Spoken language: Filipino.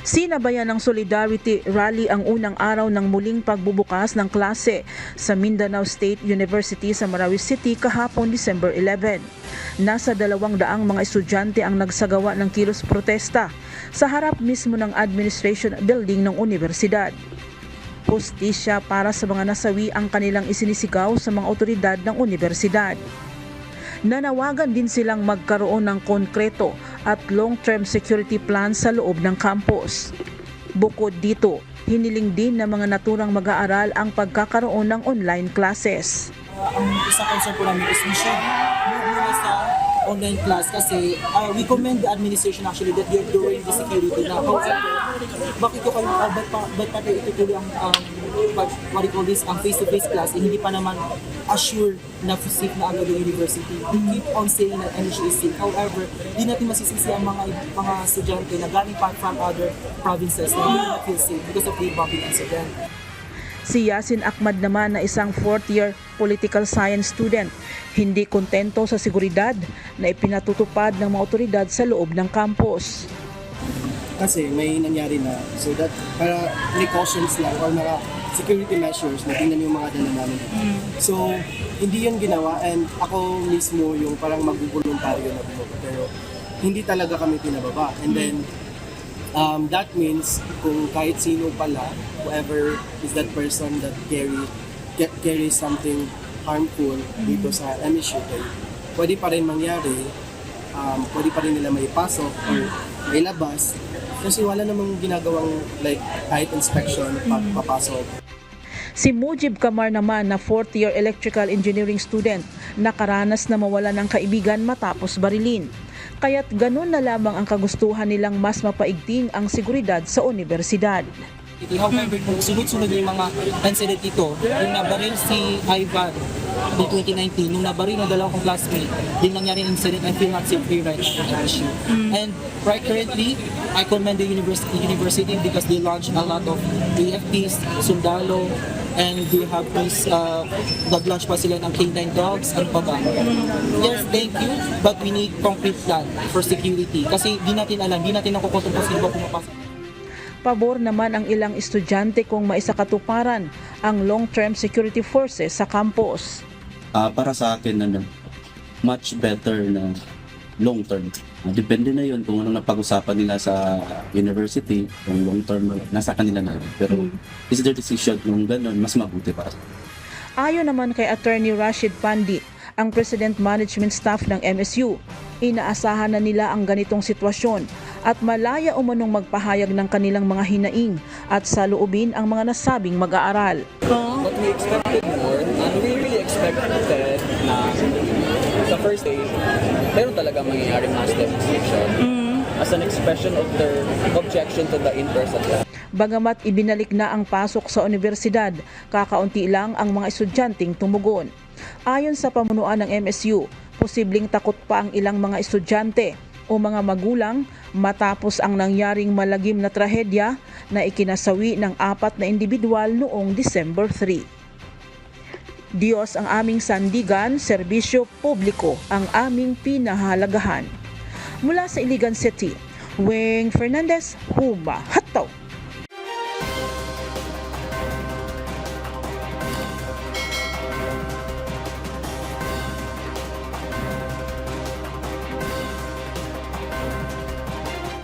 Sinabayan ng Solidarity Rally ang unang araw ng muling pagbubukas ng klase sa Mindanao State University sa Marawi City kahapon December 11. Nasa 200 mga estudyante ang nagsagawa ng kilos protesta sa harap mismo ng administration building ng universidad. Hustisya para sa mga nasawi ang kanilang isinisigaw sa mga otoridad ng universidad. Nanawagan din silang magkaroon ng konkreto at long-term security plan sa loob ng campus. Bukod dito, hiniling din ng mga naturang mag-aaral ang pagkakaroon ng online classes. Ang isang concern po namin is we should move muna sa online class kasi we commend the administration actually that they're doing the security na. However, bakit ko kayo, ba't pa kayo itutuloy ang what do you call this, ang face-to-face class, hindi pa naman assure na safe na agad yung university. We keep on saying that MSU is safe. However, di natin masisisi ang mga estudyante na galing pa from other provinces na hindi na feel safe because of the bombing incident. Si Yasin Ahmad naman na isang 4th year political science student, hindi kontento sa seguridad na ipinatutupad ng mga otoridad sa loob ng campus. Kasi may nangyari na, so that para precautions lang or mga security measures na tingnan yung mga dala namin. So, hindi yun ginawa and ako mismo yung parang magbuboluntaryo na bumaba. Pero hindi talaga kami pinababa. And then, that means kung kahit sino pala, whoever is that person that carries something harmful dito sa MSU, pwede pa rin mangyari, pwede pa rin nila maipasok or mailabas kasi wala namang ginagawang like kahit inspection papasok. Si Mujib Kamar naman na 4th year electrical engineering student nakaranas na mawala ng kaibigan matapos barilin. Kaya't ganun na lamang ang kagustuhan nilang mas mapaigting ang seguridad sa universidad. However, kung sunod-sunod yung mga incident dito, yung nabaril si Ivan in 2019, nung nabaril ng dalawang classmate, din nangyari yung incident, I feel not safe here right now at LSU. And right currently, I commend the university because they launched a lot of AFPs, Sundalo, and they have this, nag-launch pa sila ng K9 dogs, ano pa ba? Yes, thank you, but we need concrete plan for security. Kasi di natin alam, di natin nakukontrol kung sino ba pumapasok. Pabor naman ang ilang estudyante kung maisakatuparan ang long-term security forces sa campus. Para sa akin, much better na long-term. Depende na yun kung anong napag-usapan nila sa university, kung long-term, nasa kanila na. Pero is their decision kung gano'n, mas mabuti para. Ayon naman kay Attorney Rashid Pandi, ang President Management Staff ng MSU, inaasahan na nila ang ganitong sitwasyon at malaya umanong magpahayag ng kanilang mga hinaing at saloobin ang mga nasabing mag-aaral. But we expected more and we really expected na sa first day, meron talaga mangyayaring mass demonstration as an expression of their objection to the in-person class. Bagamat ibinalik na ang pasok sa universidad, kakaunti lang ang mga estudyanteng tumugon. Ayon sa pamunuan ng MSU, posibleng takot pa ang ilang mga estudyante o mga magulang matapos ang nangyaring malagim na trahedya na ikinasawi ng 4 na individual noong December 3. Diyos ang aming sandigan, serbisyo publiko ang aming pinahalagahan. Mula sa Iligan City, Weng Fernandez, Huma Hataw.